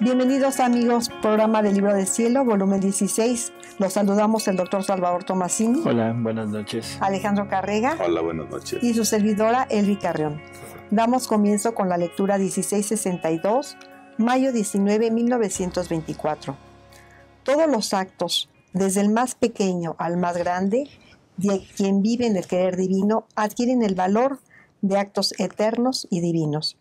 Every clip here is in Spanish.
Bienvenidos amigos, programa del Libro del Cielo, volumen 16. Los saludamos el doctor Salvador Tomasini. Hola, buenas noches. Alejandro Carrega. Hola, buenas noches. Y su servidora, Elvi Carrión. Damos comienzo con la lectura 1662, mayo 19, 1924. Todos los actos, desde el más pequeño al más grande, de quien vive en el querer divino, adquieren el valor de actos eternos y divinos.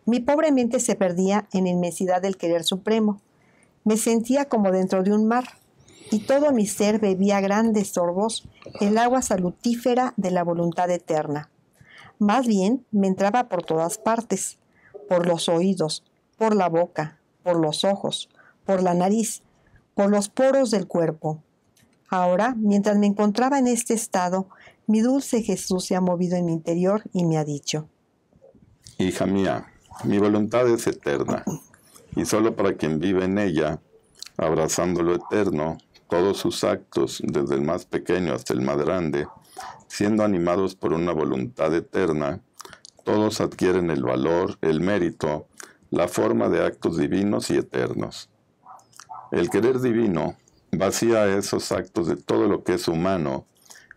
Mi pobre mente se perdía en la inmensidad del querer supremo. Me sentía como dentro de un mar, y todo mi ser bebía grandes sorbos el agua salutífera de la voluntad eterna. Más bien me entraba por todas partes, por los oídos, por la boca, por los ojos, por la nariz, por los poros del cuerpo. Ahora, mientras me encontraba en este estado, mi dulce Jesús se ha movido en mi interior y me ha dicho: Hija mía, mi voluntad es eterna, y solo para quien vive en ella, abrazando lo eterno, todos sus actos, desde el más pequeño hasta el más grande, siendo animados por una voluntad eterna, todos adquieren el valor, el mérito, la forma de actos divinos y eternos. El querer divino vacía esos actos de todo lo que es humano,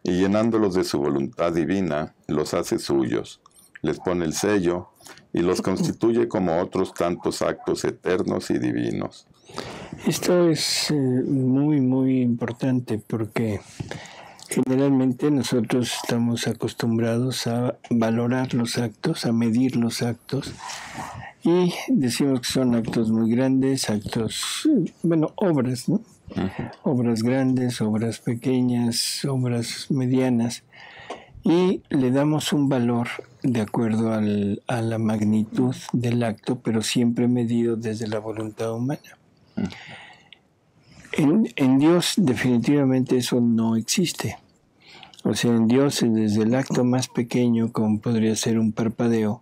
y llenándolos de su voluntad divina, los hace suyos, les pone el sello, y los constituye como otros tantos actos eternos y divinos. Esto es muy importante porque generalmente nosotros estamos acostumbrados a valorar los actos, a medir los actos, y decimos que son actos muy grandes, obras, ¿no? Uh-huh. Obras grandes, obras pequeñas, obras medianas, y le damos un valor de acuerdo a la magnitud del acto, pero siempre medido desde la voluntad humana. En Dios definitivamente eso no existe. O sea, en Dios desde el acto más pequeño, como podría ser un parpadeo,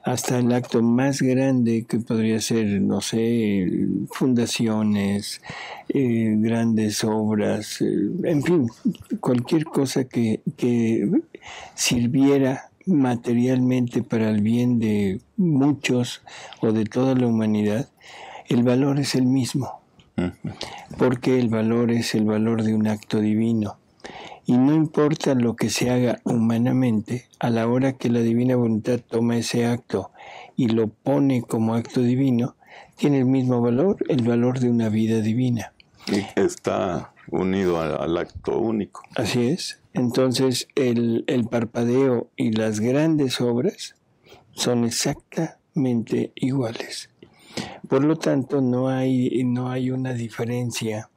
hasta el acto más grande que podría ser, no sé, fundaciones, grandes obras, en fin, cualquier cosa que sirviera materialmente para el bien de muchos o de toda la humanidad, el valor es el mismo, porque el valor es el valor de un acto divino. Y no importa lo que se haga humanamente, a la hora que la divina voluntad toma ese acto y lo pone como acto divino, tiene el mismo valor, el valor de una vida divina. Y está unido al acto único. Así es. Entonces, el parpadeo y las grandes obras son exactamente iguales. Por lo tanto, no hay una diferencia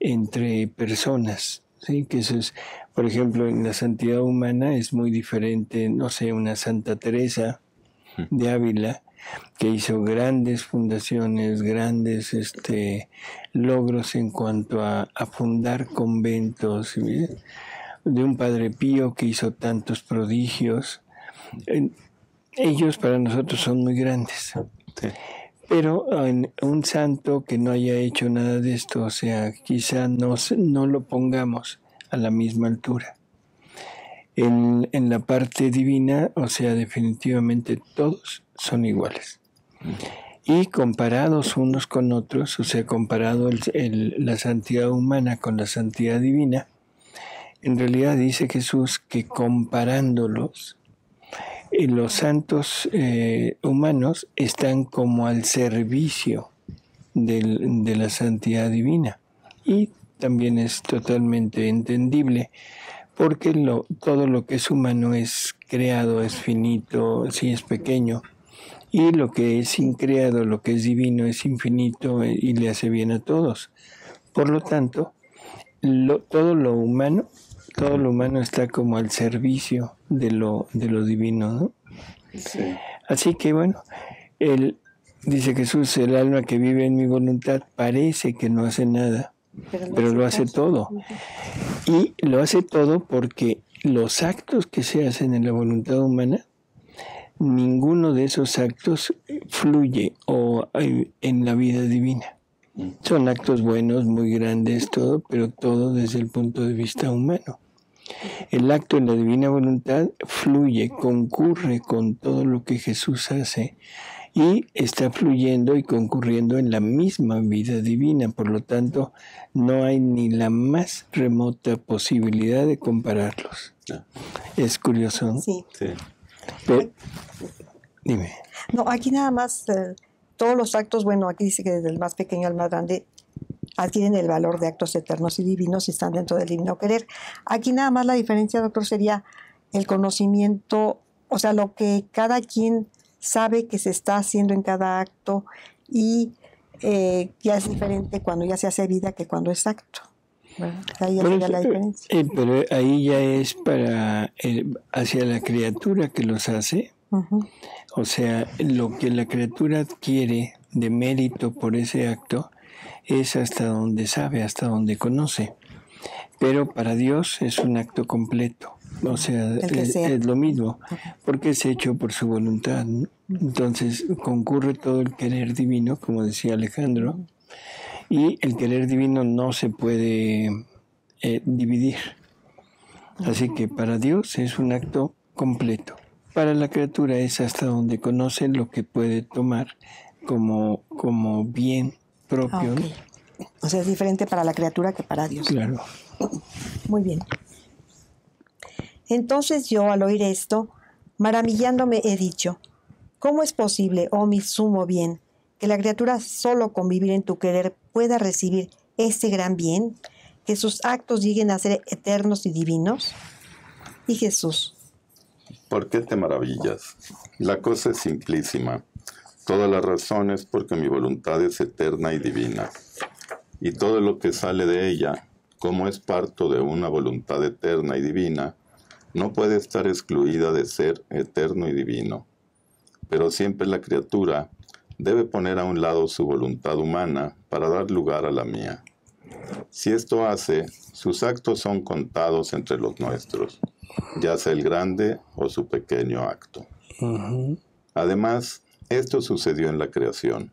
entre personas. Sí, que eso es, por ejemplo, en la santidad humana es muy diferente, no sé, una Santa Teresa de Ávila, que hizo grandes fundaciones, grandes logros en cuanto a fundar conventos, ¿sí? De un Padre Pío que hizo tantos prodigios. Ellos para nosotros son muy grandes. Sí. Pero en un santo que no haya hecho nada de esto, o sea, quizá no lo pongamos a la misma altura. En la parte divina, o sea, definitivamente todos son iguales. Y comparados unos con otros, o sea, comparado la santidad humana con la santidad divina, en realidad dice Jesús que comparándolos, los santos humanos están como al servicio de la santidad divina. Y también es totalmente entendible porque todo lo que es humano es creado, es finito, sí es pequeño. Y lo que es increado, lo que es divino, es infinito y le hace bien a todos. Por lo tanto, todo lo humano está como al servicio de lo divino, ¿no? Sí. Así que bueno, dice Jesús, el alma que vive en mi voluntad parece que no hace nada, pero lo hace todo. Y lo hace todo porque los actos que se hacen en la voluntad humana, ninguno de esos actos fluye en la vida divina. Son actos buenos, muy grandes, todo, pero todo desde el punto de vista humano. El acto en la divina voluntad fluye, concurre con todo lo que Jesús hace y está fluyendo y concurriendo en la misma vida divina. Por lo tanto, no hay ni la más remota posibilidad de compararlos. Es curioso, ¿no? Sí. Pero, dime. No, aquí nada más todos los actos, bueno, aquí dice que desde el más pequeño al más grande adquieren el valor de actos eternos y divinos y están dentro del divino querer. Aquí nada más la diferencia, doctor, sería el conocimiento, o sea, lo que cada quien sabe que se está haciendo en cada acto y ya es diferente cuando ya se hace vida que cuando es acto. Bueno, ahí ya sería la diferencia. Pero ahí ya es para hacia la criatura que los hace. Uh-huh. O sea, lo que la criatura adquiere de mérito por ese acto es hasta donde sabe, hasta donde conoce. Pero para Dios es un acto completo. O sea, es lo mismo, porque es hecho por su voluntad, ¿no? Entonces concurre todo el querer divino, como decía Alejandro, y el querer divino no se puede dividir. Así que para Dios es un acto completo. Para la criatura es hasta donde conoce lo que puede tomar como bien propio. Okay. O sea, es diferente para la criatura que para Dios. Claro. Muy bien. Entonces yo, al oír esto, maravillándome, he dicho: ¿cómo es posible, oh mi sumo bien, que la criatura solo con vivir en tu querer pueda recibir este gran bien, que sus actos lleguen a ser eternos y divinos? Y Jesús: ¿por qué te maravillas? La cosa es simplísima. Toda la razón es porque mi voluntad es eterna y divina. Y todo lo que sale de ella, como es parto de una voluntad eterna y divina, no puede estar excluida de ser eterno y divino. Pero siempre la criatura debe poner a un lado su voluntad humana para dar lugar a la mía. Si esto hace, sus actos son contados entre los nuestros, ya sea el grande o su pequeño acto. Uh-huh. Además, esto sucedió en la creación.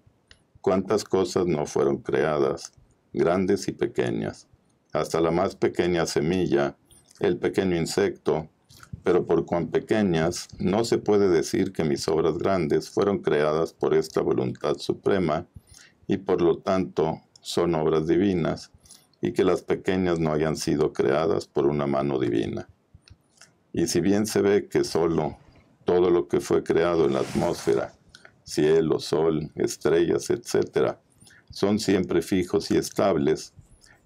¿Cuántas cosas no fueron creadas, grandes y pequeñas? Hasta la más pequeña semilla, el pequeño insecto, pero por cuán pequeñas, no se puede decir que mis obras grandes fueron creadas por esta voluntad suprema y por lo tanto son obras divinas, y que las pequeñas no hayan sido creadas por una mano divina. Y si bien se ve que solo todo lo que fue creado en la atmósfera, cielo, sol, estrellas, etc., son siempre fijos y estables,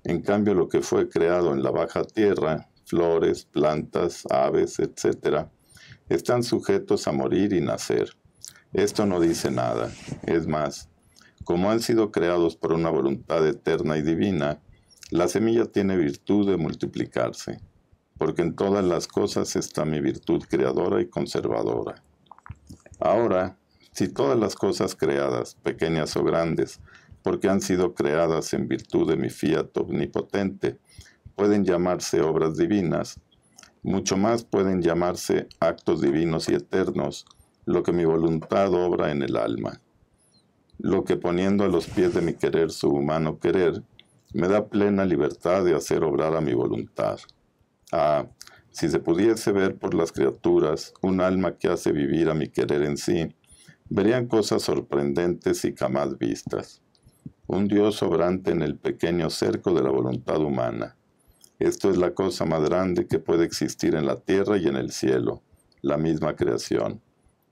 en cambio lo que fue creado en la baja tierra, flores, plantas, aves, etc., están sujetos a morir y nacer. Esto no dice nada. Es más, como han sido creados por una voluntad eterna y divina, la semilla tiene virtud de multiplicarse, porque en todas las cosas está mi virtud creadora y conservadora. Ahora, si todas las cosas creadas, pequeñas o grandes, porque han sido creadas en virtud de mi fiat omnipotente, pueden llamarse obras divinas, mucho más pueden llamarse actos divinos y eternos, lo que mi voluntad obra en el alma. Lo que poniendo a los pies de mi querer su humano querer, me da plena libertad de hacer obrar a mi voluntad. Ah, si se pudiese ver por las criaturas un alma que hace vivir a mi querer en sí, verían cosas sorprendentes y jamás vistas. Un Dios obrante en el pequeño cerco de la voluntad humana. Esto es la cosa más grande que puede existir en la tierra y en el cielo, la misma creación.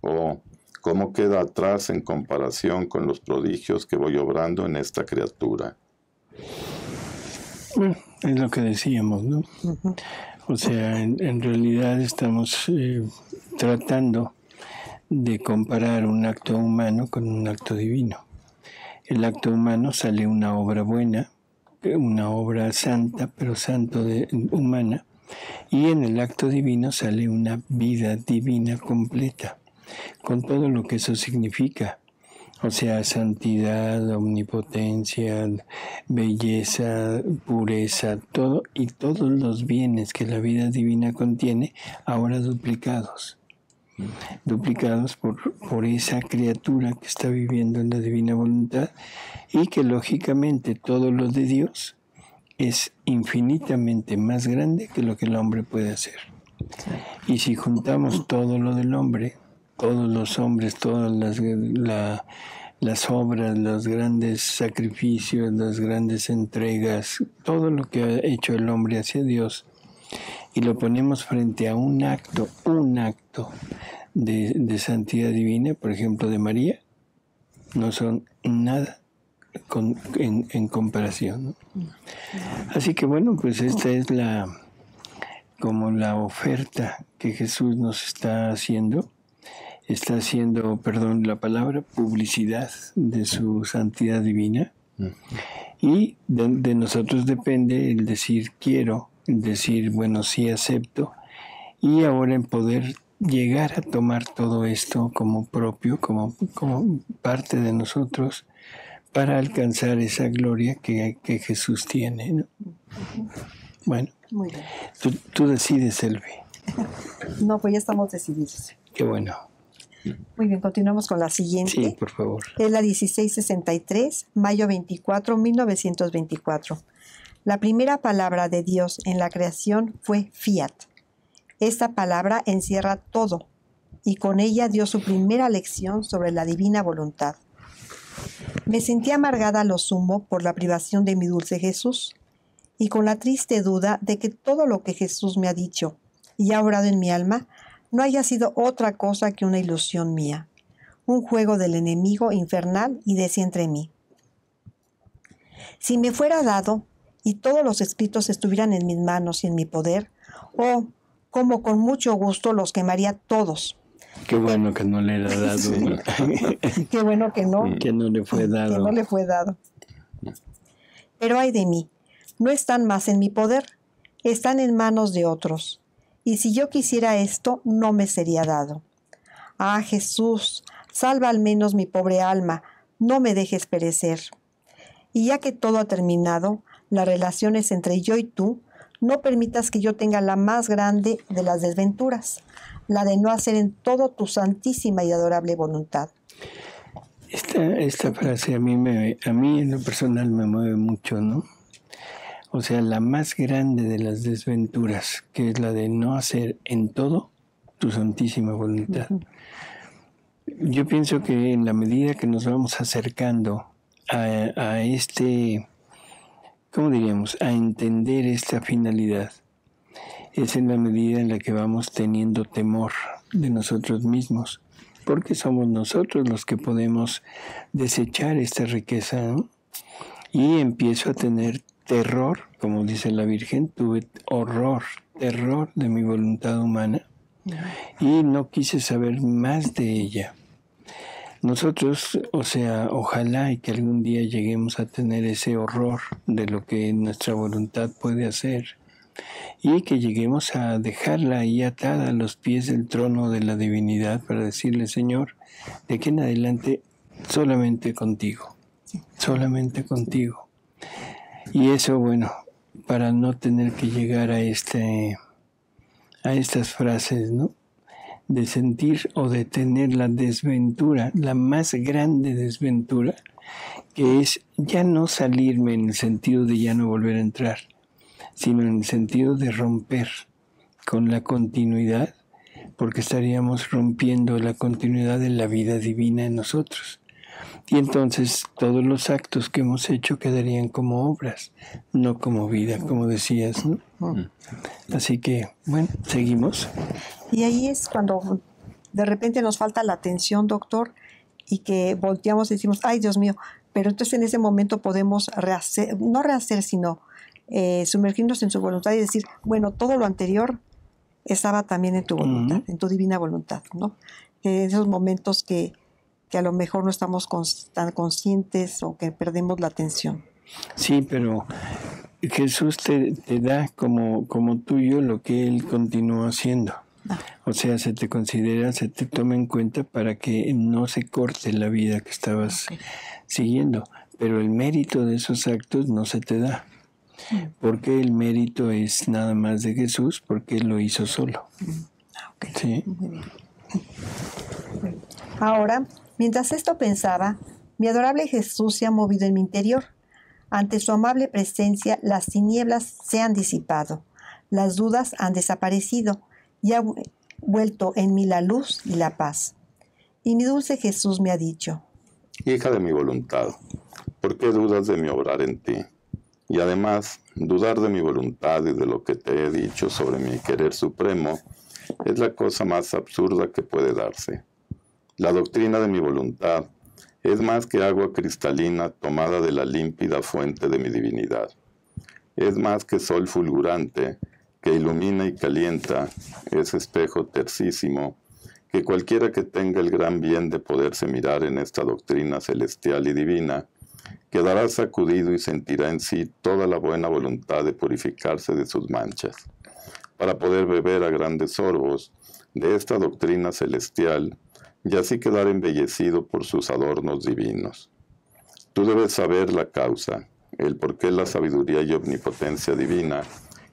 Oh, cómo queda atrás en comparación con los prodigios que voy obrando en esta criatura. Bueno, es lo que decíamos, ¿no? Uh-huh. O sea, en realidad estamos tratando de comparar un acto humano con un acto divino. El acto humano sale una obra buena, una obra santa, pero humana, y en el acto divino sale una vida divina completa, con todo lo que eso significa. O sea, santidad, omnipotencia, belleza, pureza, todo, y todos los bienes que la vida divina contiene, ahora duplicados. Duplicados por esa criatura que está viviendo en la divina voluntad, y que lógicamente todo lo de Dios es infinitamente más grande que lo que el hombre puede hacer. Y si juntamos todo lo del hombre todos los hombres, todas las obras, los grandes sacrificios, las grandes entregas, todo lo que ha hecho el hombre hacia Dios, y lo ponemos frente a un acto de santidad divina, por ejemplo, de María, no son nada en comparación, ¿no? Así que bueno, pues esta es como la oferta que Jesús nos está haciendo, perdón, la palabra, publicidad de su santidad divina. Y de nosotros depende el decir quiero, el decir bueno, sí acepto, y ahora en poder llegar a tomar todo esto como propio, como parte de nosotros, para alcanzar esa gloria que Jesús tiene, ¿no? Bueno, muy bien. Tú decides, Elvi. No, pues ya estamos decididos. Qué bueno. Muy bien, continuamos con la siguiente. Sí, por favor. Es la 1663, mayo 24, 1924. La primera palabra de Dios en la creación fue fiat. Esta palabra encierra todo, y con ella dio su primera lección sobre la divina voluntad. Me sentí amargada a lo sumo por la privación de mi dulce Jesús, y con la triste duda de que todo lo que Jesús me ha dicho y ha obrado en mi alma no haya sido otra cosa que una ilusión mía, un juego del enemigo infernal y decía entre mí: si me fuera dado y todos los escritos estuvieran en mis manos y en mi poder, como con mucho gusto los quemaría todos. Qué bueno que no le era dado. Qué bueno que no. Que no le fue dado. Que no le fue dado. Pero ay de mí, no están más en mi poder, están en manos de otros. Y si yo quisiera esto, no me sería dado. Ah, Jesús, salva al menos mi pobre alma, no me dejes perecer. Y ya que todo ha terminado, las relaciones entre yo y tú, no permitas que yo tenga la más grande de las desventuras, la de no hacer en todo tu santísima y adorable voluntad. Esta frase a mí en lo personal me mueve mucho, ¿no? O sea, la más grande de las desventuras, que es la de no hacer en todo tu santísima voluntad. Yo pienso que en la medida que nos vamos acercando a ¿cómo diríamos?, a entender esta finalidad, es en la medida en la que vamos teniendo temor de nosotros mismos, porque somos nosotros los que podemos desechar esta riqueza, ¿no? Y empiezo a tener terror, como dice la Virgen, tuve terror de mi voluntad humana, y no quise saber más de ella. Nosotros, o sea, ojalá y que algún día lleguemos a tener ese horror de lo que nuestra voluntad puede hacer, y que lleguemos a dejarla ahí atada a los pies del trono de la divinidad para decirle: Señor, de aquí en adelante solamente contigo, solamente contigo. Y eso, bueno, para no tener que llegar a estas frases, ¿no?, de sentir o de tener la desventura, la más grande desventura, que es ya no salirme en el sentido de ya no volver a entrar, sino en el sentido de romper con la continuidad, porque estaríamos rompiendo la continuidad de la vida divina en nosotros. Y entonces todos los actos que hemos hecho quedarían como obras, no como vida, como decías, ¿no? Así que, bueno, seguimos. Y ahí es cuando de repente nos falta la atención, doctor, y que volteamos y decimos: ay, Dios mío. Pero entonces en ese momento podemos no rehacer, sino sumergirnos en su voluntad y decir: bueno, todo lo anterior estaba también en tu voluntad, en tu divina voluntad, ¿no? En esos momentos que a lo mejor no estamos tan conscientes o que perdemos la atención. Sí, pero Jesús te da como tuyo lo que Él continuó haciendo. O sea, se te considera, se te toma en cuenta para que no se corte la vida que estabas siguiendo. Pero el mérito de esos actos no se te da. Porque el mérito es nada más de Jesús, porque Él lo hizo solo. ¿Sí? Muy bien. Ahora, mientras esto pensaba, mi adorable Jesús se ha movido en mi interior. Ante su amable presencia, las tinieblas se han disipado, las dudas han desaparecido y ha vuelto en mí la luz y la paz. Y mi dulce Jesús me ha dicho: hija de mi voluntad, ¿por qué dudas de mi obrar en ti? Y además, dudar de mi voluntad y de lo que te he dicho sobre mi querer supremo es la cosa más absurda que puede darse. La doctrina de mi voluntad es más que agua cristalina tomada de la límpida fuente de mi divinidad. Es más que sol fulgurante que ilumina y calienta ese espejo tercísimo que cualquiera que tenga el gran bien de poderse mirar en esta doctrina celestial y divina, quedará sacudido y sentirá en sí toda la buena voluntad de purificarse de sus manchas, para poder beber a grandes sorbos de esta doctrina celestial y así quedar embellecido por sus adornos divinos. Tú debes saber la causa, el por qué la sabiduría y omnipotencia divina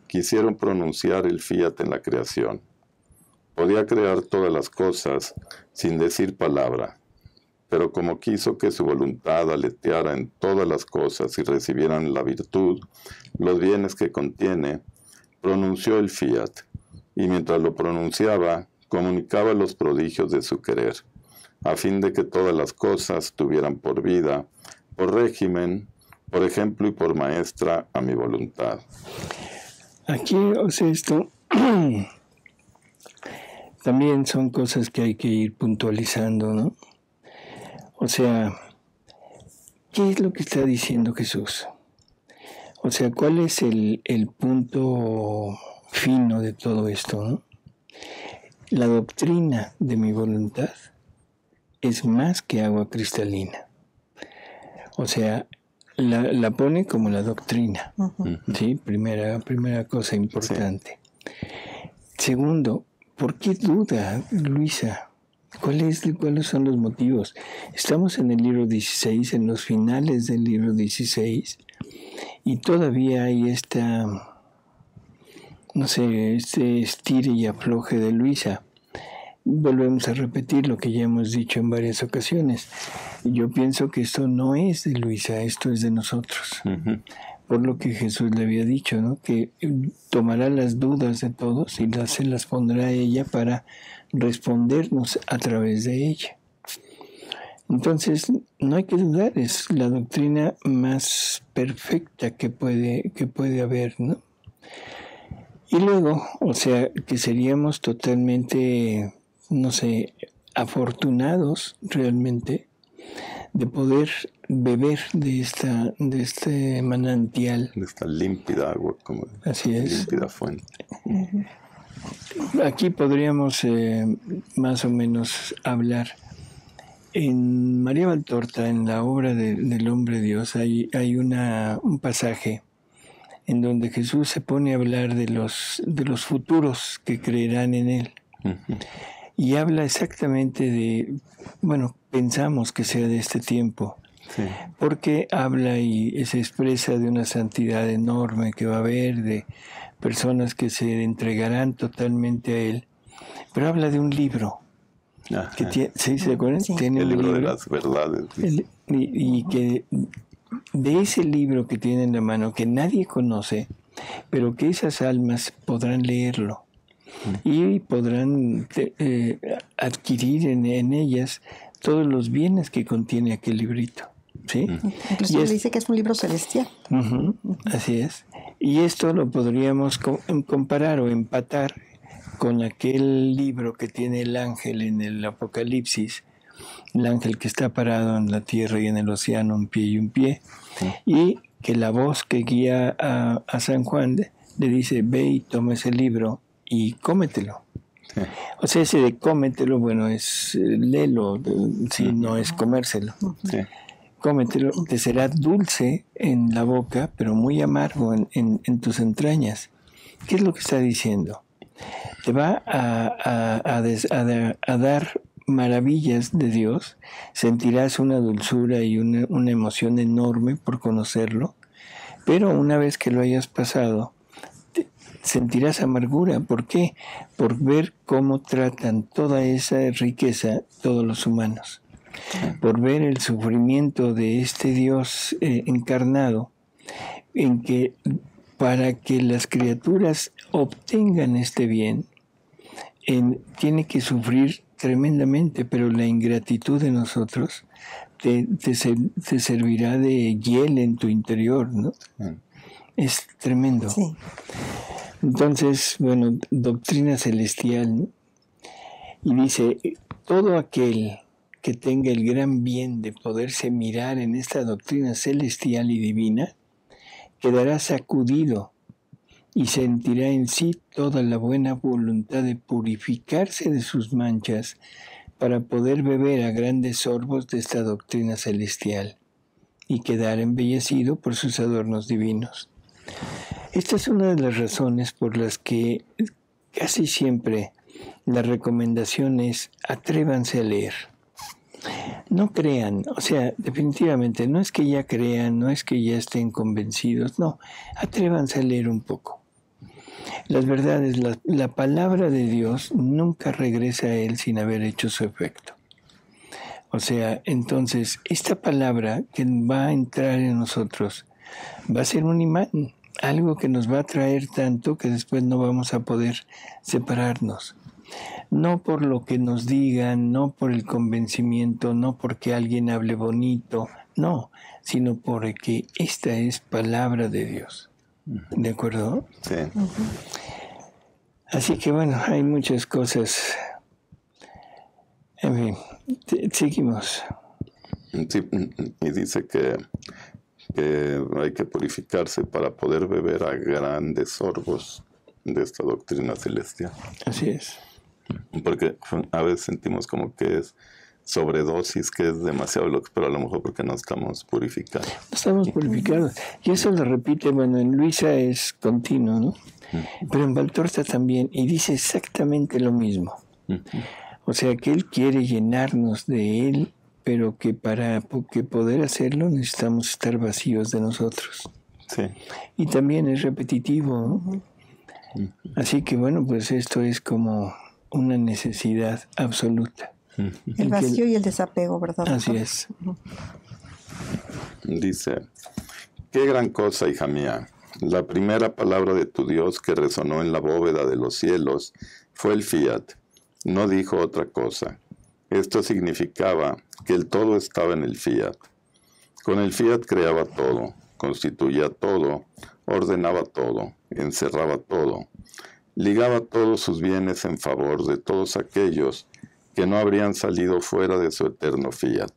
quisieron pronunciar el fiat en la creación. Podía crear todas las cosas sin decir palabra, pero como quiso que su voluntad aleteara en todas las cosas y recibieran la virtud, los bienes que contiene, pronunció el fiat, y mientras lo pronunciaba, comunicaba los prodigios de su querer, a fin de que todas las cosas tuvieran por vida, por régimen, por ejemplo y por maestra a mi voluntad. Aquí, o sea, esto también son cosas que hay que ir puntualizando, ¿no? O sea, ¿qué es lo que está diciendo Jesús? O sea, ¿cuál es el punto fino de todo esto, ¿no? La doctrina de mi voluntad es más que agua cristalina. O sea, la pone como la doctrina, ¿sí? Primera cosa importante. Segundo, ¿por qué duda, Luisa? ¿Cuáles son los motivos? Estamos en el libro 16, en los finales del libro 16, y todavía hay este estire y afloje de Luisa. Volvemos a repetir lo que ya hemos dicho en varias ocasiones. Yo pienso que esto no es de Luisa, esto es de nosotros. Por lo que Jesús le había dicho, ¿no? Que tomará las dudas de todos y se las pondrá a ella para respondernos a través de ella. Entonces, no hay que dudar, es la doctrina más perfecta que puede haber, ¿no? Y luego, o sea, que seríamos totalmente, afortunados realmente de poder beber de este manantial. De esta límpida agua, como así es. Límpida fuente. Aquí podríamos más o menos hablar. En María Valtorta, en la obra del Hombre Dios, hay un pasaje en donde Jesús se pone a hablar de los futuros que creerán en Él. Y habla exactamente pensamos que sea de este tiempo, porque habla y se expresa de una santidad enorme que va a haber, de personas que se entregarán totalmente a Él, pero habla de un libro. ¿Sí se acuerdan? Sí. Tiene El un libro de las verdades. Y que de ese libro que tiene en la mano, que nadie conoce, pero que esas almas podrán leerlo y podrán adquirir en ellas todos los bienes que contiene aquel librito. ¿Sí? Incluso dice que es un libro celestial. Así es. Y esto lo podríamos comparar o empatar con aquel libro que tiene el ángel en el Apocalipsis, el ángel que está parado en la tierra y en el océano, un pie y un pie, y que la voz que guía a San Juan le dice: ve y toma ese libro y cómetelo. O sea, ese de cómetelo, es léelo, no es comérselo. Cómetelo, te será dulce en la boca, pero muy amargo en tus entrañas. ¿Qué es lo que está diciendo? Te va a dar maravillas de Dios, sentirás una dulzura y una emoción enorme por conocerlo, pero una vez que lo hayas pasado, sentirás amargura. ¿Por qué? Por ver cómo tratan toda esa riqueza todos los humanos, por ver el sufrimiento de este Dios encarnado, en que para que las criaturas obtengan este bien, tiene que sufrir tremendamente, pero la ingratitud de nosotros te servirá de hiel en tu interior, ¿no? Es tremendo. Sí. Entonces, bueno, doctrina celestial, ¿no? Y dice, todo aquel que tenga el gran bien de poderse mirar en esta doctrina celestial y divina, quedará sacudido y sentirá en sí toda la buena voluntad de purificarse de sus manchas para poder beber a grandes sorbos de esta doctrina celestial y quedar embellecido por sus adornos divinos. Esta es una de las razones por las que casi siempre la recomendación es atrévanse a leer. No crean, o sea, definitivamente, no es que ya crean, no es que ya estén convencidos, no, atrévanse a leer un poco. Las verdades, la palabra de Dios nunca regresa a Él sin haber hecho su efecto. O sea, entonces, esta palabra que va a entrar en nosotros va a ser un imán, algo que nos va a atraer tanto que después no vamos a poder separarnos. No por lo que nos digan, no por el convencimiento, no porque alguien hable bonito, no, sino porque esta es palabra de Dios. ¿De acuerdo? Sí. Así que bueno, hay muchas cosas. En fin, seguimos. Sí, y dice que hay que purificarse para poder beber a grandes sorbos de esta doctrina celestial. Así es. Porque a veces sentimos como que es sobredosis, que es demasiado loco, pero a lo mejor porque no estamos purificados. No estamos purificados. Y eso lo repite, bueno, en Luisa es continuo, ¿no? Pero en Valtorta también, y dice exactamente lo mismo. O sea, que él quiere llenarnos de él, pero que para poder hacerlo necesitamos estar vacíos de nosotros. Sí. Y también es repetitivo, ¿no? Así que bueno, pues esto es como una necesidad absoluta. El vacío y el desapego, ¿verdad? Así es. Dice, qué gran cosa, hija mía. La primera palabra de tu Dios que resonó en la bóveda de los cielos fue el fiat. No dijo otra cosa. Esto significaba que el todo estaba en el fiat. Con el fiat creaba todo, constituía todo, ordenaba todo, encerraba todo. Ligaba todos sus bienes en favor de todos aquellos que no habrían salido fuera de su eterno fiat.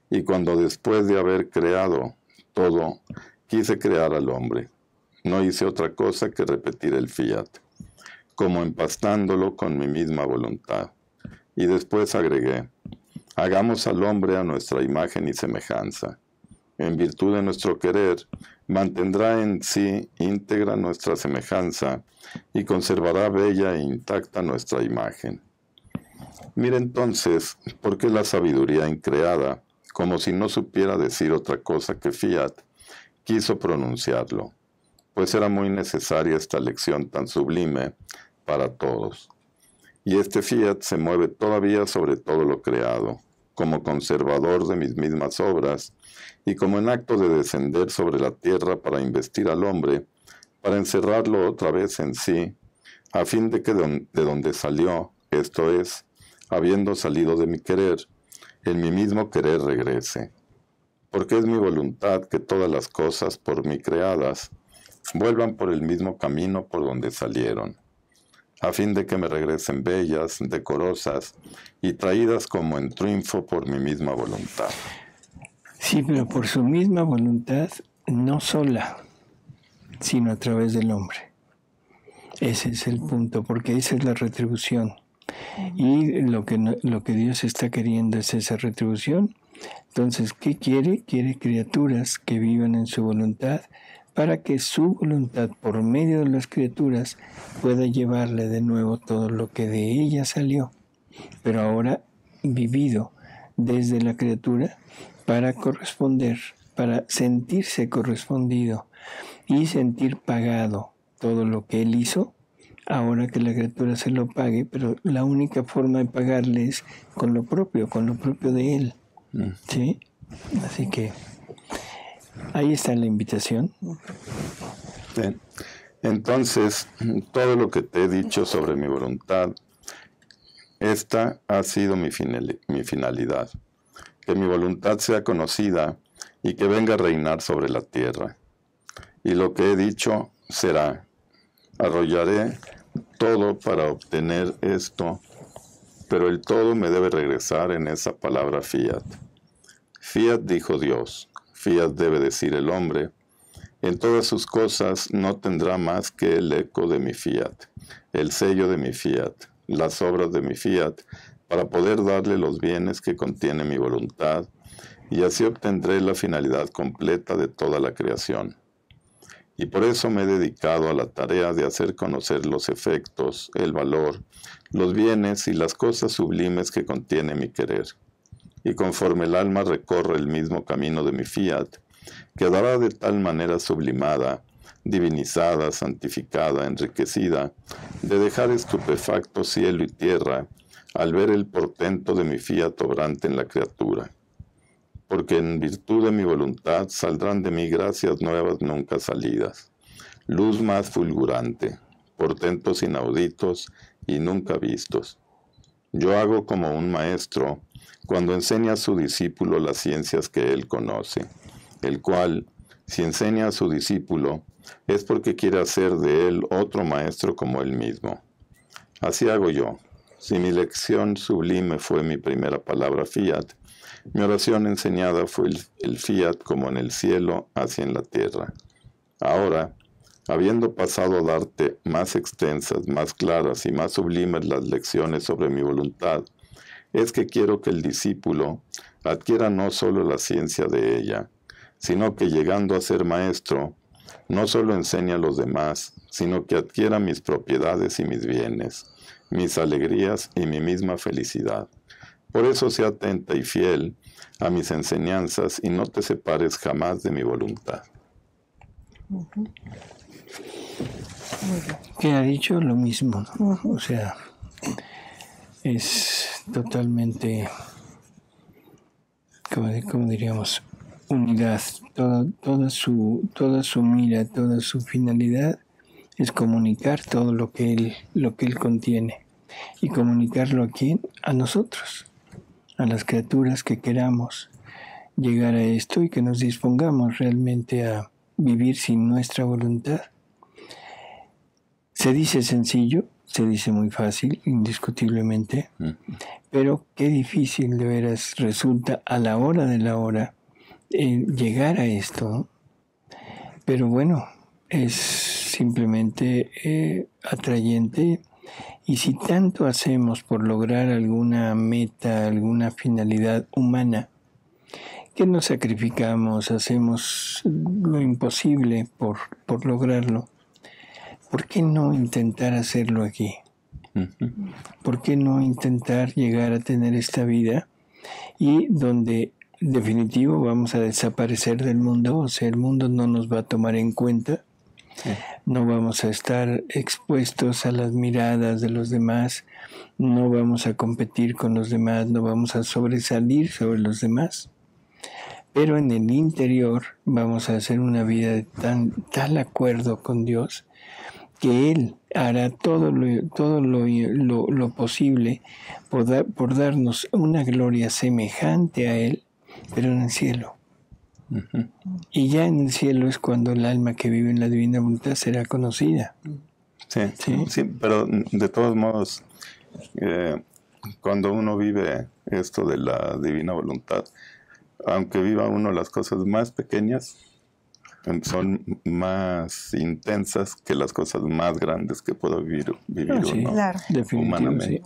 Y cuando después de haber creado todo, quise crear al hombre, no hice otra cosa que repetir el fiat, como empastándolo con mi misma voluntad. Y después agregué, hagamos al hombre a nuestra imagen y semejanza. En virtud de nuestro querer, mantendrá en sí íntegra nuestra semejanza y conservará bella e intacta nuestra imagen. Mira entonces, ¿por qué la sabiduría increada, como si no supiera decir otra cosa que fiat, quiso pronunciarlo? Pues era muy necesaria esta lección tan sublime para todos. Y este fiat se mueve todavía sobre todo lo creado, como conservador de mis mismas obras, y como en acto de descender sobre la tierra para investir al hombre, para encerrarlo otra vez en sí, a fin de que de donde salió, esto es, habiendo salido de mi querer, en mi mismo querer regrese. Porque es mi voluntad que todas las cosas por mí creadas vuelvan por el mismo camino por donde salieron, a fin de que me regresen bellas, decorosas y traídas como en triunfo por mi misma voluntad. Sí, pero por su misma voluntad, no sola, sino a través del hombre. Ese es el punto, porque esa es la retribución. Y lo que Dios está queriendo es esa retribución. Entonces, ¿qué quiere? Quiere criaturas que vivan en su voluntad, para que su voluntad, por medio de las criaturas, pueda llevarle de nuevo todo lo que de ella salió, pero ahora vivido desde la criatura para corresponder, para sentirse correspondido y sentir pagado todo lo que él hizo, ahora que la criatura se lo pague, pero la única forma de pagarle es con lo propio de él. ¿Sí? Así que ahí está la invitación. Bien. Entonces, todo lo que te he dicho sobre mi voluntad Esta ha sido mi finalidad, que mi voluntad sea conocida y que venga a reinar sobre la tierra. Y lo que he dicho será, arrollaré todo para obtener esto, pero el todo me debe regresar en esa palabra fiat. Fiat dijo Dios, fiat debe decir el hombre. En todas sus cosas no tendrá más que el eco de mi fiat, el sello de mi fiat, las obras de mi fiat, para poder darle los bienes que contiene mi voluntad, y así obtendré la finalidad completa de toda la creación. Y por eso me he dedicado a la tarea de hacer conocer los efectos, el valor, los bienes y las cosas sublimes que contiene mi querer. Y conforme el alma recorre el mismo camino de mi fiat, quedará de tal manera sublimada, divinizada, santificada, enriquecida, de dejar estupefacto cielo y tierra al ver el portento de mi fiat obrante en la criatura. Porque en virtud de mi voluntad saldrán de mí gracias nuevas nunca salidas, luz más fulgurante, portentos inauditos y nunca vistos. Yo hago como un maestro cuando enseña a su discípulo las ciencias que él conoce, el cual, si enseña a su discípulo, es porque quiere hacer de él otro maestro como él mismo. Así hago yo. Si mi lección sublime fue mi primera palabra fiat, mi oración enseñada fue el fiat como en el cielo, así en la tierra. Ahora, habiendo pasado a darte más extensas, más claras y más sublimes las lecciones sobre mi voluntad, es que quiero que el discípulo adquiera no solo la ciencia de ella, sino que llegando a ser maestro, no solo enseñe a los demás, sino que adquiera mis propiedades y mis bienes, mis alegrías y mi misma felicidad. Por eso sea atenta y fiel a mis enseñanzas y no te separes jamás de mi voluntad. Que ha dicho lo mismo, ¿no? O sea, es totalmente, como diríamos, unidad. Toda su mira, toda su finalidad es comunicar todo lo que él contiene. ¿Y comunicarlo a quién? A nosotros, a las criaturas que queramos llegar a esto y que nos dispongamos realmente a vivir sin nuestra voluntad. Se dice sencillo, se dice muy fácil, indiscutiblemente, pero qué difícil de veras resulta a la hora de la hora llegar a esto. Pero bueno, es simplemente atrayente. Y si tanto hacemos por lograr alguna meta, alguna finalidad humana, que nos sacrificamos, hacemos lo imposible por lograrlo, ¿por qué no intentar hacerlo aquí? ¿Por qué no intentar llegar a tener esta vida y donde definitivo vamos a desaparecer del mundo? O sea, el mundo no nos va a tomar en cuenta. No vamos a estar expuestos a las miradas de los demás, no vamos a competir con los demás, no vamos a sobresalir sobre los demás. Pero en el interior vamos a hacer una vida de tal acuerdo con Dios que Él hará todo lo posible por darnos una gloria semejante a Él, pero en el cielo. Y ya en el cielo es cuando el alma que vive en la divina voluntad será conocida. Sí, pero de todos modos, cuando uno vive esto de la divina voluntad, aunque viva uno las cosas más pequeñas, son más intensas que las cosas más grandes que pueda vivir uno, claro,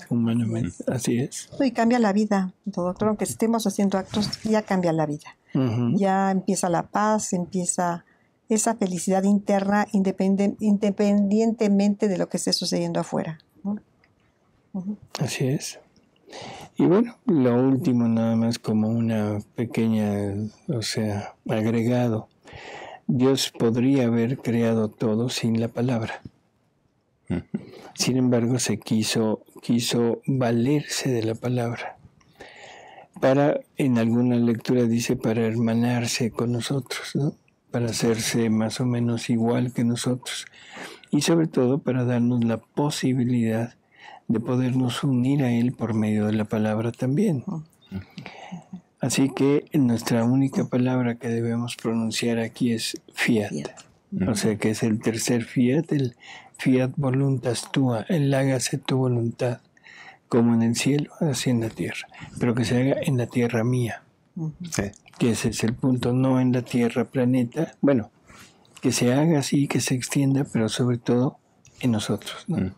humanamente. Así es. Y cambia la vida, doctor, aunque estemos haciendo actos, ya cambia la vida. Ya empieza la paz, empieza esa felicidad interna independientemente de lo que esté sucediendo afuera, ¿no? Así es. Y bueno, lo último nada más como una pequeña, agregado. Dios podría haber creado todo sin la palabra. Sin embargo, se quiso valerse de la palabra. En alguna lectura dice, para hermanarse con nosotros, ¿no? Para hacerse más o menos igual que nosotros. Y sobre todo para darnos la posibilidad de podernos unir a Él por medio de la palabra también. Así que nuestra única palabra que debemos pronunciar aquí es fiat. O sea que es el tercer fiat, el fiat voluntas tua, el hágase tu voluntad, como en el cielo, así en la tierra. Pero que se haga en la tierra mía. Sí. Que ese es el punto, no en la tierra planeta. Bueno, que se haga así, que se extienda, pero sobre todo en nosotros, ¿no?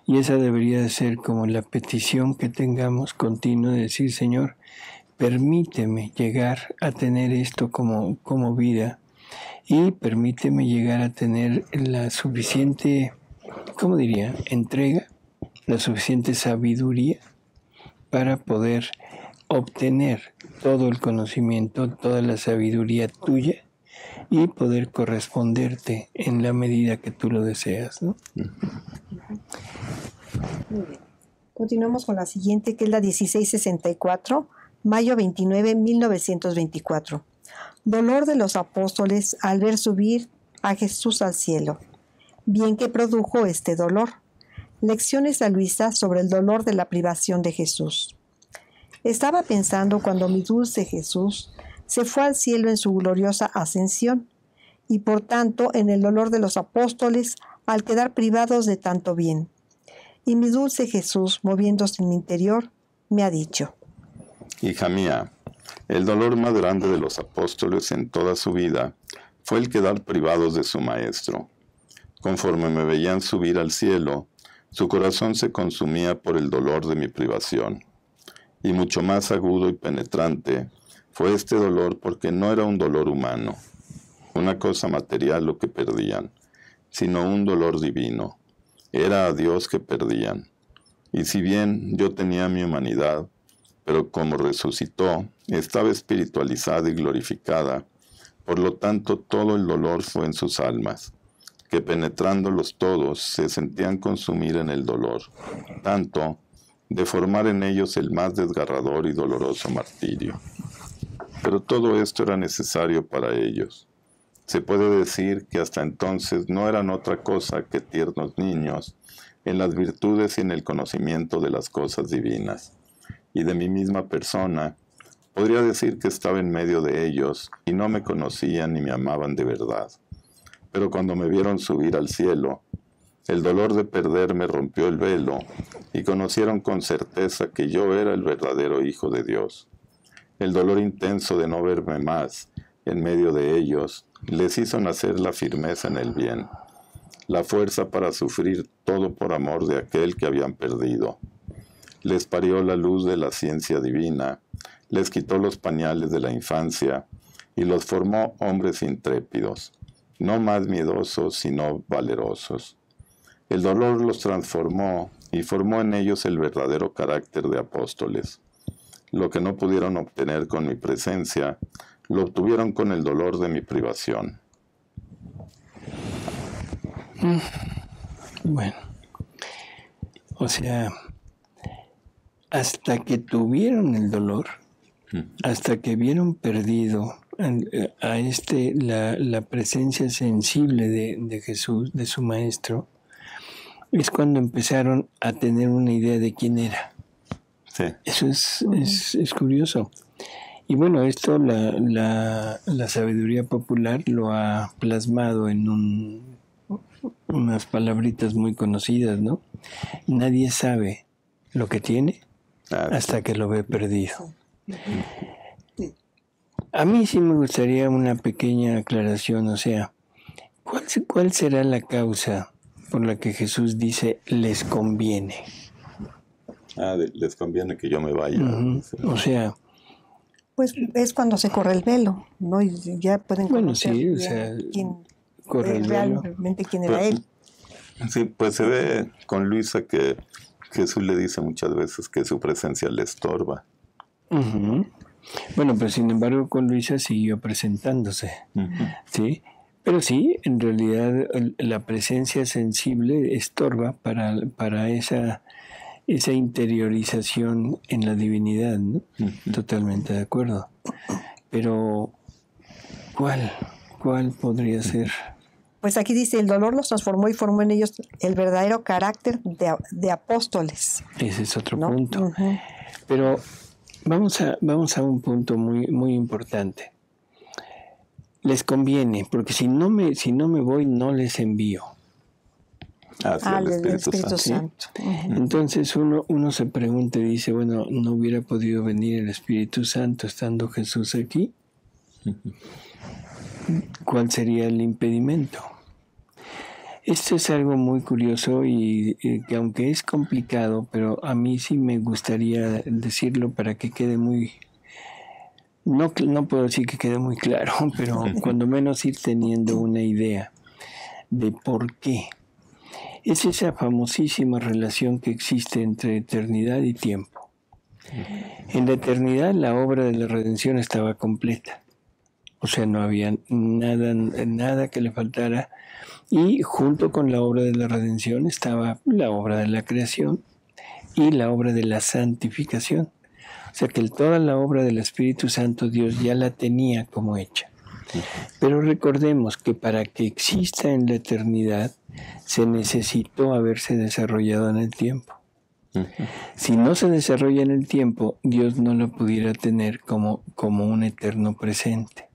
Y esa debería de ser como la petición que tengamos continua de decir, Señor, permíteme llegar a tener esto como vida y permíteme llegar a tener la suficiente, ¿cómo diría?, entrega, la suficiente sabiduría para poder obtener todo el conocimiento, toda la sabiduría tuya y poder corresponderte en la medida que tú lo deseas, ¿no? Muy bien. Continuamos con la siguiente, que es la 1664, mayo 29, 1924. Dolor de los apóstoles al ver subir a Jesús al cielo. Bien que produjo este dolor. Lecciones a Luisa sobre el dolor de la privación de Jesús. Estaba pensando cuando mi dulce Jesús se fue al cielo en su gloriosa ascensión, y por tanto en el dolor de los apóstoles al quedar privados de tanto bien. Y mi dulce Jesús, moviéndose en mi interior, me ha dicho: Hija mía, el dolor más grande de los apóstoles en toda su vida fue el quedar privados de su Maestro. Conforme me veían subir al cielo, su corazón se consumía por el dolor de mi privación. Y mucho más agudo y penetrante fue este dolor porque no era un dolor humano, una cosa material lo que perdían, sino un dolor divino. Era a Dios que perdían. Y si bien yo tenía mi humanidad, pero como resucitó, estaba espiritualizada y glorificada, por lo tanto todo el dolor fue en sus almas, que penetrándolos todos se sentían consumir en el dolor, tanto de formar en ellos el más desgarrador y doloroso martirio. Pero todo esto era necesario para ellos. Se puede decir que hasta entonces no eran otra cosa que tiernos niños en las virtudes y en el conocimiento de las cosas divinas. Y de mi misma persona, podría decir que estaba en medio de ellos y no me conocían ni me amaban de verdad. Pero cuando me vieron subir al cielo, el dolor de perderme rompió el velo y conocieron con certeza que yo era el verdadero Hijo de Dios. El dolor intenso de no verme más en medio de ellos les hizo nacer la firmeza en el bien, la fuerza para sufrir todo por amor de aquel que habían perdido. Les parió la luz de la ciencia divina, les quitó los pañales de la infancia y los formó hombres intrépidos, no más miedosos sino valerosos. El dolor los transformó y formó en ellos el verdadero carácter de apóstoles. Lo que no pudieron obtener con mi presencia, lo obtuvieron con el dolor de mi privación. Bueno, o sea, hasta que tuvieron el dolor, hasta que vieron perdido a la presencia sensible de Jesús, de su Maestro, es cuando empezaron a tener una idea de quién era. Sí. Eso es curioso. Y bueno, esto la sabiduría popular lo ha plasmado en unas palabritas muy conocidas, ¿no? Nadie sabe lo que tiene hasta que lo ve perdido. A mí sí me gustaría una pequeña aclaración, o sea, ¿cuál será la causa por la que Jesús dice les conviene? Les conviene que yo me vaya. Sí. O sea, pues es cuando se corre el velo, ¿no? Y ya pueden conocer sí, o sea, quién corre el realmente quién era él. Sí, pues se ve con Luisa que Jesús le dice muchas veces que su presencia le estorba. Bueno, pero sin embargo con Luisa siguió presentándose, ¿sí? Pero sí, en realidad la presencia sensible estorba para esa interiorización en la divinidad, ¿no? Totalmente de acuerdo. Pero, ¿cuál podría ser? Pues aquí dice, el dolor los transformó y formó en ellos el verdadero carácter de apóstoles. Ese es otro ¿no? punto. Uh-huh. Pero vamos a un punto muy, muy importante. Les conviene, porque si no me voy, no les envío. Hacia el Espíritu Santo. ¿Sí? Uh-huh. Entonces uno se pregunta y dice, bueno, ¿no hubiera podido venir el Espíritu Santo estando Jesús aquí? ¿Cuál sería el impedimento? Esto es algo muy curioso y que aunque es complicado, pero a mí sí me gustaría decirlo para que quede muy... No puedo decir que quede muy claro, pero cuando menos ir teniendo una idea de por qué. Es esa famosísima relación que existe entre eternidad y tiempo. En la eternidad la obra de la redención estaba completa. O sea, no había nada que le faltara. Y junto con la obra de la redención estaba la obra de la creación y la obra de la santificación. O sea que toda la obra del Espíritu Santo Dios ya la tenía como hecha. Pero recordemos que para que exista en la eternidad se necesitó haberse desarrollado en el tiempo. Si no se desarrolla en el tiempo, Dios no lo pudiera tener como un eterno presente.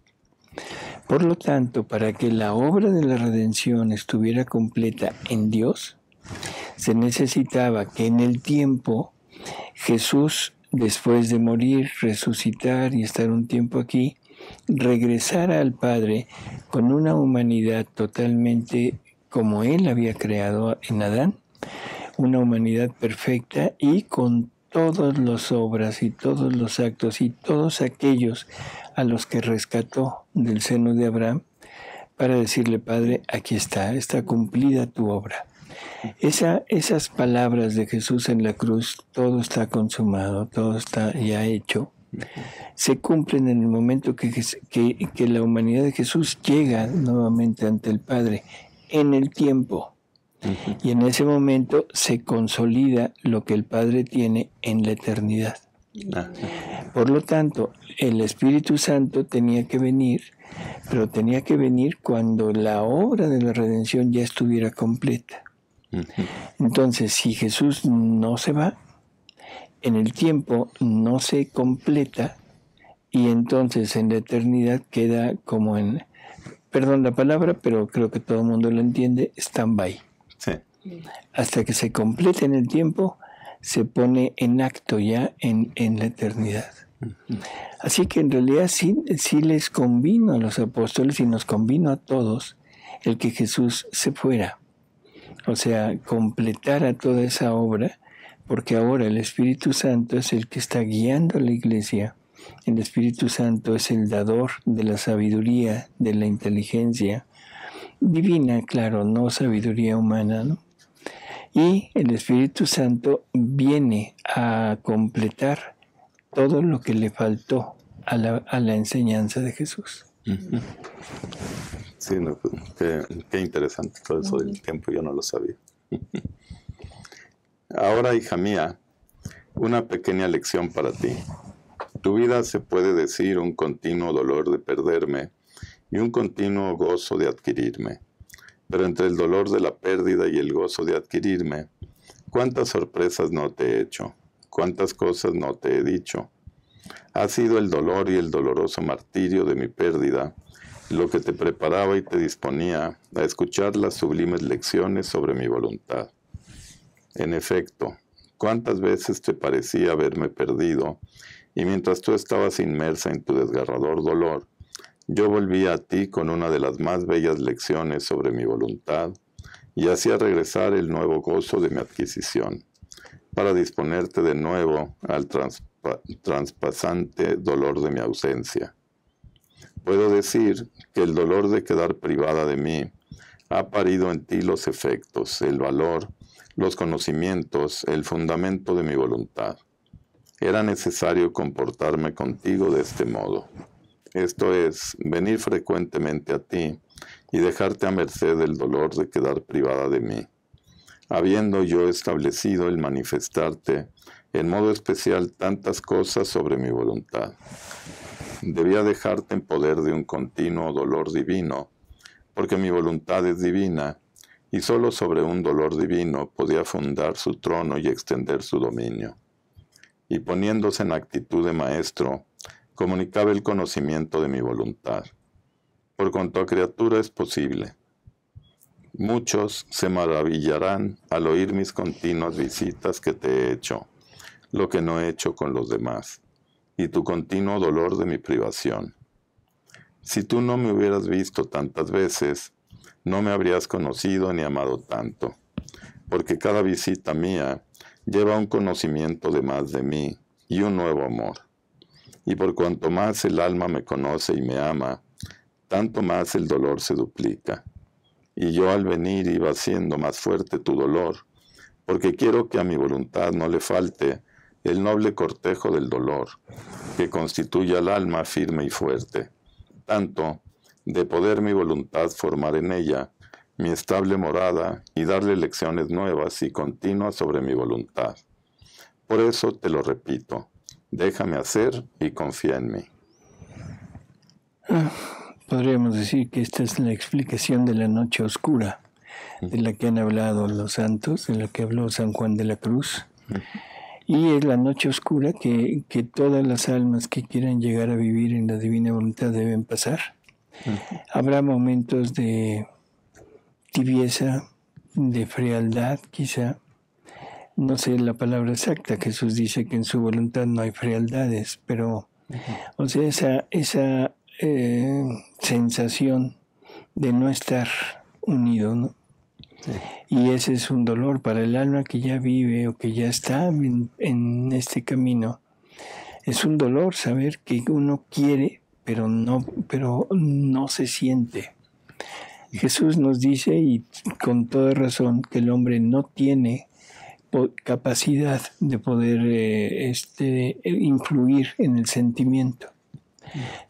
Por lo tanto, para que la obra de la redención estuviera completa en Dios, se necesitaba que en el tiempo Jesús, después de morir, resucitar y estar un tiempo aquí, regresara al Padre con una humanidad totalmente como Él había creado en Adán, una humanidad perfecta y con todas las obras y todos los actos y todos aquellos a los que rescató del seno de Abraham para decirle, Padre, aquí está cumplida tu obra. Esas palabras de Jesús en la cruz, todo está consumado, todo está ya hecho, se cumplen en el momento que la humanidad de Jesús llega nuevamente ante el Padre en el tiempo. Y en ese momento se consolida lo que el Padre tiene en la eternidad. Por lo tanto, el Espíritu Santo tenía que venir, pero tenía que venir cuando la obra de la redención ya estuviera completa. Entonces, si Jesús no se va, en el tiempo no se completa y entonces en la eternidad queda como en, perdón la palabra, pero creo que todo el mundo lo entiende, stand-by. Sí. Hasta que se complete en el tiempo, se pone en acto ya en la eternidad. Así que en realidad sí les convino a los apóstoles y nos convino a todos el que Jesús se fuera. O sea, completara toda esa obra, porque ahora el Espíritu Santo es el que está guiando a la iglesia. El Espíritu Santo es el dador de la sabiduría, de la inteligencia divina, claro, no sabiduría humana, ¿no? Y el Espíritu Santo viene a completar todo lo que le faltó a la enseñanza de Jesús. Sí, no, qué interesante todo eso del tiempo, yo no lo sabía. Ahora, hija mía, una pequeña lección para ti. Tu vida se puede decir un continuo dolor de perderme y un continuo gozo de adquirirme. Pero entre el dolor de la pérdida y el gozo de adquirirme, ¿cuántas sorpresas no te he hecho? ¿Cuántas cosas no te he dicho? Ha sido el dolor y el doloroso martirio de mi pérdida lo que te preparaba y te disponía a escuchar las sublimes lecciones sobre mi voluntad. En efecto, ¿cuántas veces te parecía haberme perdido? Y mientras tú estabas inmersa en tu desgarrador dolor, yo volvía a ti con una de las más bellas lecciones sobre mi voluntad y hacía regresar el nuevo gozo de mi adquisición, para disponerte de nuevo al traspasante dolor de mi ausencia. Puedo decir que el dolor de quedar privada de mí ha parido en ti los efectos, el valor, los conocimientos, el fundamento de mi voluntad. Era necesario comportarme contigo de este modo. Esto es, venir frecuentemente a ti y dejarte a merced del dolor de quedar privada de mí, habiendo yo establecido el manifestarte en modo especial tantas cosas sobre mi voluntad. Debía dejarte en poder de un continuo dolor divino, porque mi voluntad es divina, y solo sobre un dolor divino podía fundar su trono y extender su dominio. Y poniéndose en actitud de maestro, comunicaba el conocimiento de mi voluntad. Por cuanto a criatura es posible. Muchos se maravillarán al oír mis continuas visitas que te he hecho, lo que no he hecho con los demás, y tu continuo dolor de mi privación. Si tú no me hubieras visto tantas veces, no me habrías conocido ni amado tanto, porque cada visita mía lleva un conocimiento de más de mí y un nuevo amor. Y por cuanto más el alma me conoce y me ama, tanto más el dolor se duplica. Y yo al venir iba haciendo más fuerte tu dolor, porque quiero que a mi voluntad no le falte el noble cortejo del dolor, que constituye al alma firme y fuerte, tanto de poder mi voluntad formar en ella mi estable morada y darle lecciones nuevas y continuas sobre mi voluntad. Por eso te lo repito, déjame hacer y confía en mí. Podríamos decir que esta es la explicación de la noche oscura, de la que han hablado los santos, de la que habló San Juan de la Cruz. Y es la noche oscura que todas las almas que quieran llegar a vivir en la divina voluntad deben pasar. Habrá momentos de tibieza, de frialdad quizá. No sé la palabra exacta. Jesús dice que en su voluntad no hay frialdades, pero o sea, esa sensación de no estar unido, ¿no? Sí. Y ese es un dolor para el alma que ya vive o que ya está en este camino. Es un dolor saber que uno quiere, pero no se siente. Jesús nos dice, y con toda razón, que el hombre no tiene capacidad de poder influir en el sentimiento,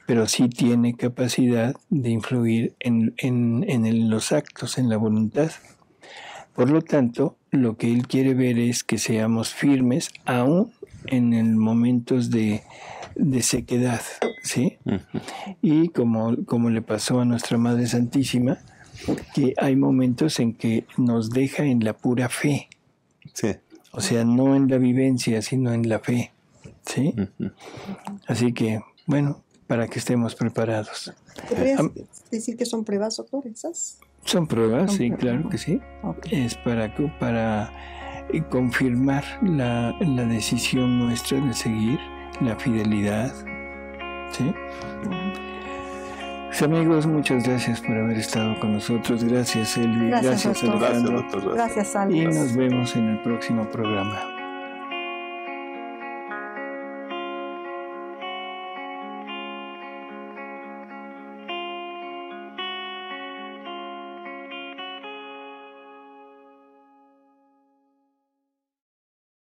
pero sí tiene capacidad de influir en los actos, en la voluntad. Por lo tanto, lo que él quiere ver es que seamos firmes aún en momentos de sequedad, ¿sí? Y como le pasó a nuestra Madre Santísima, que hay momentos en que nos deja en la pura fe. Sí. O sea, no en la vivencia, sino en la fe, ¿sí? Así que, bueno, para que estemos preparados. ¿Podrías decir que son pruebas, doctor, esas? Son pruebas, sí, claro que sí. Okay. Es para confirmar la decisión nuestra de seguir la fidelidad, ¿sí? Pues amigos, muchas gracias por haber estado con nosotros. Gracias, Elvi. Gracias Alejandro. Gracias, Alejandro. Gracias, Alejandro. Y nos vemos en el próximo programa.